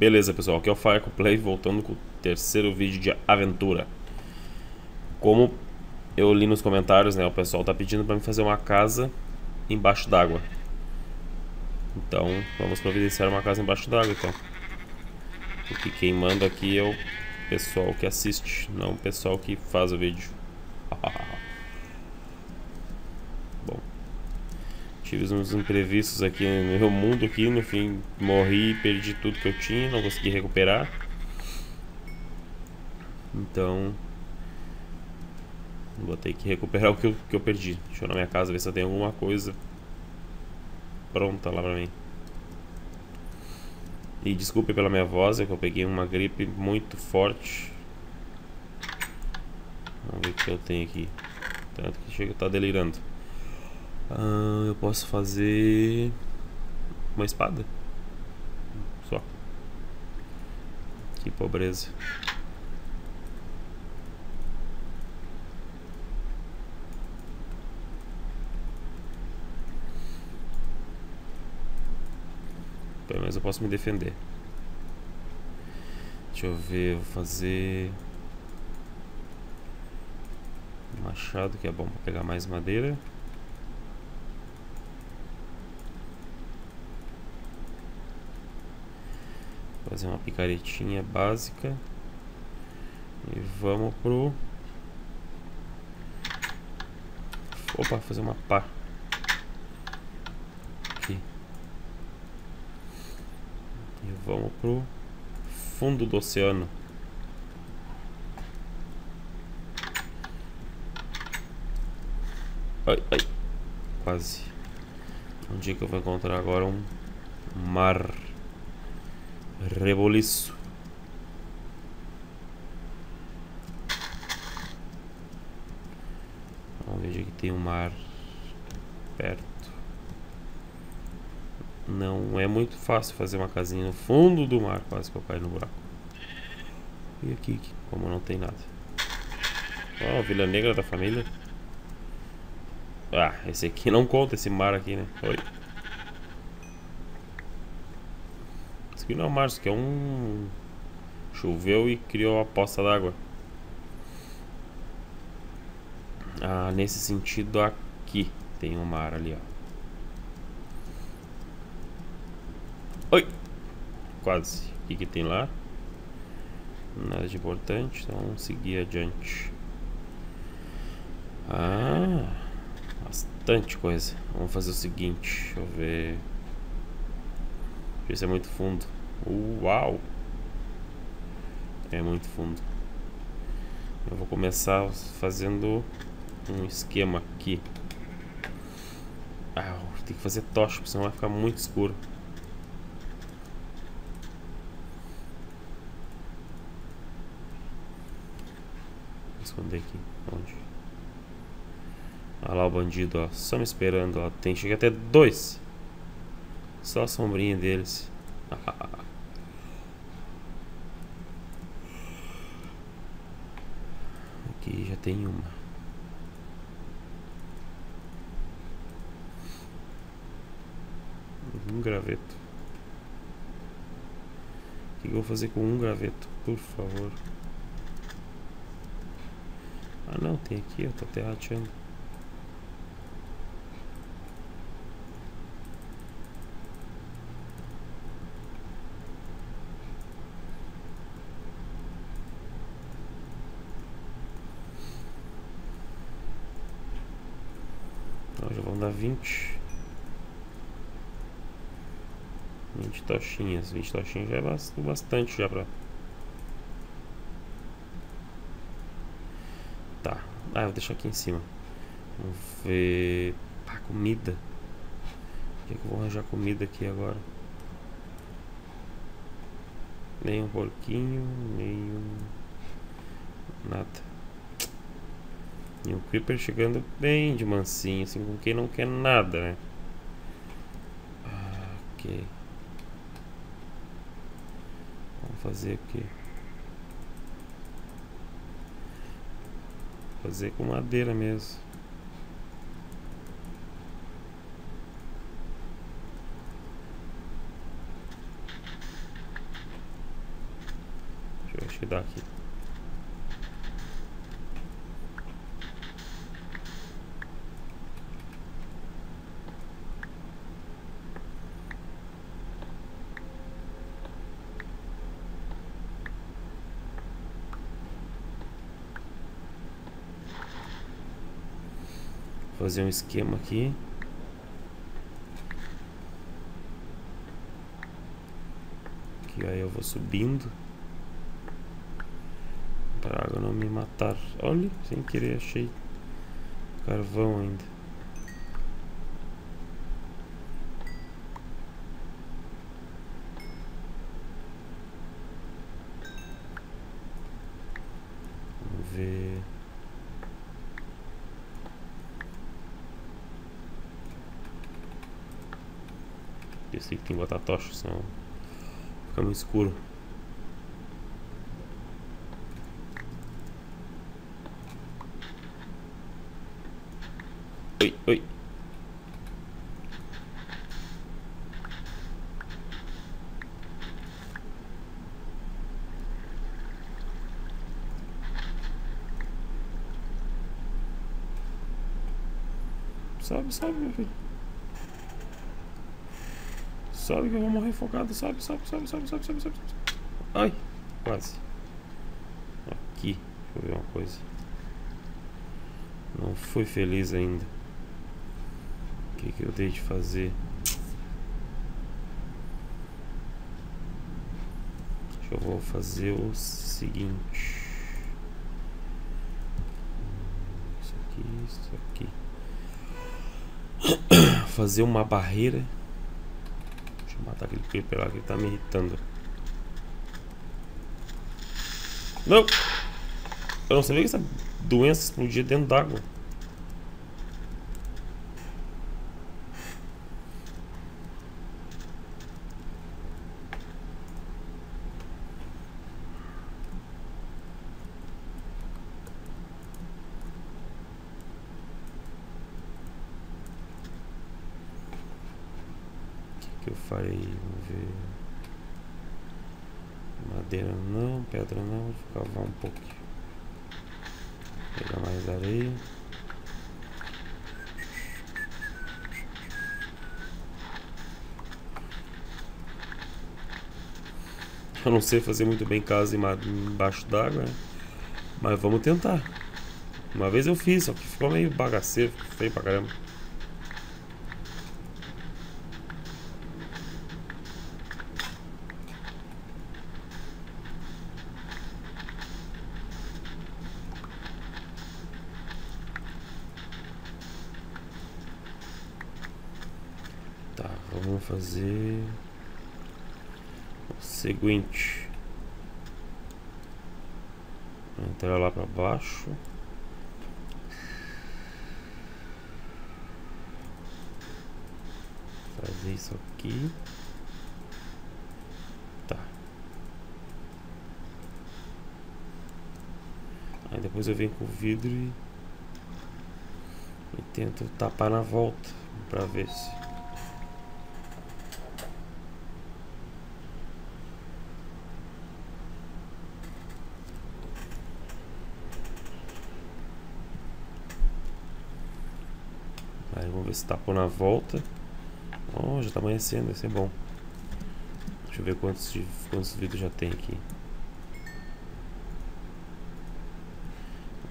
Beleza, pessoal, aqui é o Fireco Play, voltando com o terceiro vídeo de aventura. Como eu li nos comentários, né, o pessoal tá pedindo pra mim fazer uma casa embaixo d'água. Então, vamos providenciar uma casa embaixo d'água, então. Porque quem manda aqui é o pessoal que assiste, não o pessoal que faz o vídeo. Bom, tive uns imprevistos aqui no meu mundo aqui, no fim morri, perdi tudo que eu tinha, não consegui recuperar. Então vou ter que recuperar o que eu perdi. Deixa eu ir na minha casa ver se eu tenho alguma coisa pronta lá pra mim. E desculpe pela minha voz, é que eu peguei uma gripe muito forte. Vamos ver o que eu tenho aqui. Tanto que chega a estar delirando. Eu posso fazer uma espada. Só. Que pobreza. Pelo menos eu posso me defender. Deixa eu ver, vou fazer machado, que é bom para pegar mais madeira. Fazer uma picaretinha básica. E vamos pro... Opa, fazer uma pá. Aqui. E vamos pro fundo do oceano. Ai, ai. Quase. Onde é que eu vou encontrar agora um mar reboliço? Vamos ver onde é que tem um mar perto. Não é muito fácil fazer uma casinha no fundo do mar, quase que eu caio no buraco. E aqui, como não tem nada. Ó, Vila Negra da família. Ah, esse aqui não conta, esse mar aqui, né? Oi. Isso aqui não é um mar, isso aqui é um... Choveu e criou a poça d'água. Ah, nesse sentido aqui tem um mar ali, ó. Oi! Quase. O que tem lá? Nada de importante, então vamos seguir adiante. Ah, bastante coisa. Vamos fazer o seguinte, deixa eu ver. Isso é muito fundo. Uau! É muito fundo. Eu vou começar fazendo um esquema aqui. Ah, tem que fazer tocha, senão vai ficar muito escuro. Vou esconder aqui. Onde? Olha lá o bandido, ó. Só me esperando, ó. Chega até 2. Só a sombrinha deles. Aqui já tem uma. Um graveto. O que eu vou fazer com um graveto? Por favor. Ah não, tem aqui, eu tô até rateando. Então já vão dar 20 tochinhas. 20 tochinhas já é bastante já pra... Tá. Ah, eu vou deixar aqui em cima. Vamos ver... Ah, comida. Onde é que eu vou arranjar comida aqui agora? Nem um porquinho, nem um... Nada. E o Creeper chegando bem de mansinho, assim, com quem não quer nada, né? Ok. Vamos fazer o quê? Fazer com madeira mesmo. que dá aqui. Vou fazer um esquema aqui. Que aí eu vou subindo para a água não me matar. Olha, sem querer achei carvão ainda. Vamos ver. Esse aqui tem que botar tocha, senão fica muito escuro. Oi, oi. Sobe, meu filho. Sobe que eu vou morrer afogado. Sobe. Ai, quase. Aqui, deixa eu ver uma coisa. Não fui feliz ainda. O que eu dei de fazer? Acho que eu vou fazer o seguinte. Isso aqui. Fazer uma barreira. Deixa eu matar aquele creeper lá que ele tá me irritando. Não! Eu não sabia que essa doença explodia dentro d'água. O que eu farei? Vamos ver. Madeira não, pedra não, vou cavar um pouquinho. Pegar mais areia. Eu não sei fazer muito bem casa embaixo d'água, né? Mas vamos tentar. Uma vez eu fiz, só que ficou meio bagaceiro, feio pra caramba. Tá, vamos fazer o seguinte. Vou entrar lá pra baixo. Fazer isso aqui. Tá. Aí depois eu venho com o vidro e tento tapar na volta pra ver se... Aí vamos ver se tapou na volta. Oh, já tá amanhecendo, vai ser bom. Deixa eu ver quantos vidros já tem aqui.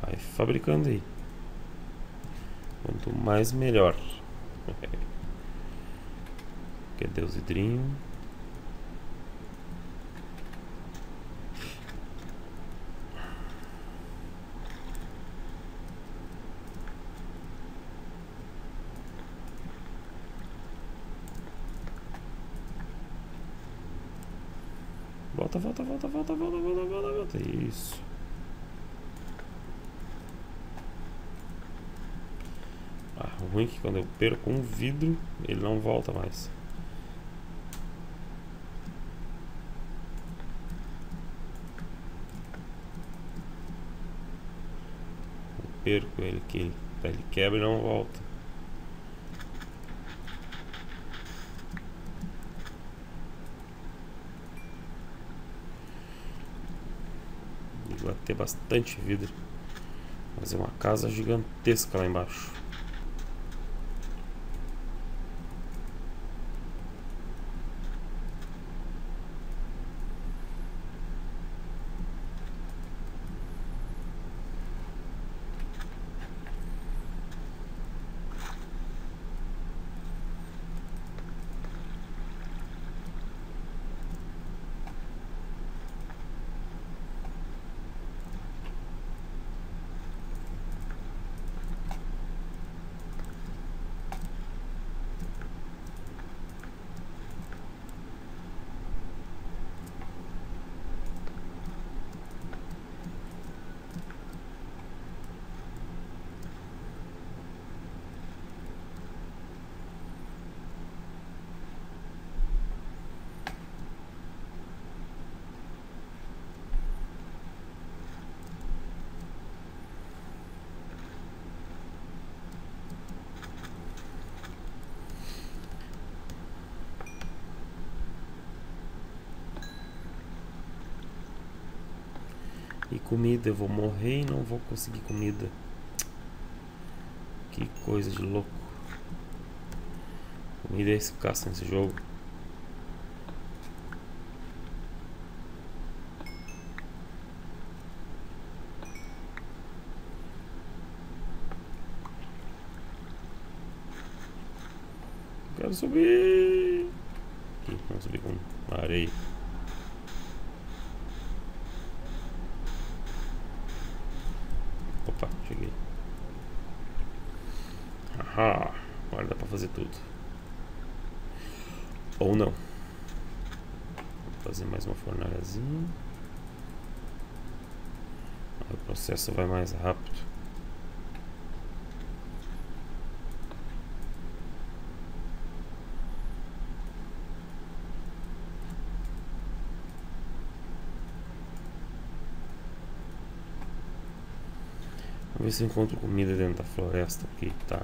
Vai fabricando aí. Quanto mais melhor. Cadê os vidrinhos? Volta. Isso. O ruim é que quando eu perco um vidro, ele não volta mais. Eu perco ele, que ele quebra e não volta. que ter bastante vidro. Fazer uma casa gigantesca lá embaixo. E comida, eu vou morrer e não vou conseguir comida. Que coisa de louco. Comida é escassa nesse jogo. Quero subir. Aqui, vamos subir com areia. Opa, cheguei. Ahá, agora dá pra fazer tudo. Ou não. Vou fazer mais uma fornalhazinha. O processo vai mais rápido. Vamos ver se eu encontro comida dentro da floresta aqui. Tá.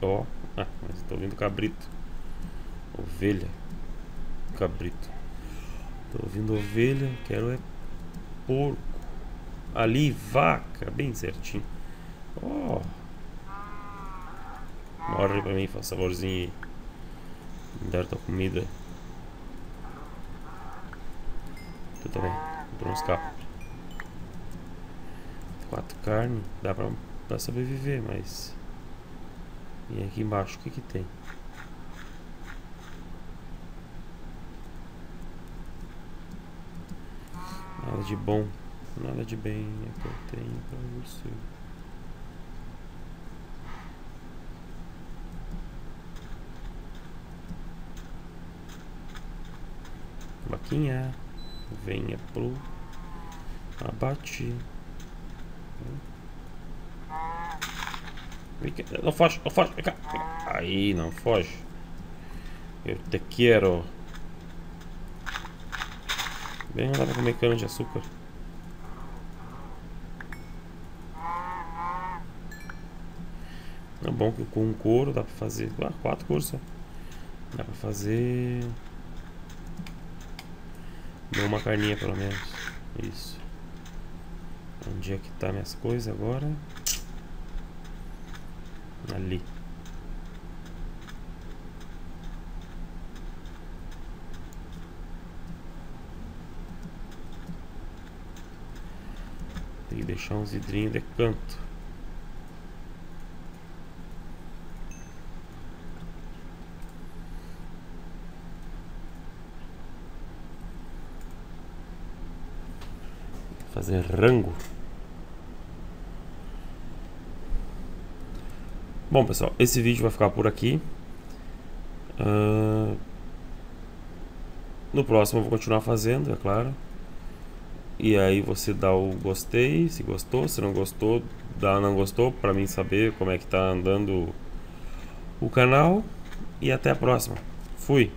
Ó. Ah, mas eu tô ouvindo cabrito. Ovelha. Cabrito. Tô ouvindo ovelha. Quero é porco. Ali, vaca. Bem certinho. Ó. Morre pra mim, faz saborzinho aí. Me dar tua comida. Tu também. Comprou uns capos. 4 carnes, dá pra sobreviver, mas... E aqui embaixo, o que que tem? Nada de bom, nada de bem é que eu tenho pra você. Vaquinha, venha pro abate. Não foge, não foge, vem cá. Aí, não foge. Eu te quero. Bem, não dá pra comer cana de açúcar. É bom que com um couro dá pra fazer. 4 couros só. Dá pra fazer uma carninha pelo menos. Isso. Onde é que tá minhas coisas agora? Ali. Tem que deixar uns vidrinhos de canto. Fazer rango. Bom, pessoal, esse vídeo vai ficar por aqui. No próximo eu vou continuar fazendo, é claro. E aí você dá o gostei, se gostou, se não gostou, dá não gostou, pra mim saber como é que tá andando o canal. E até a próxima. Fui!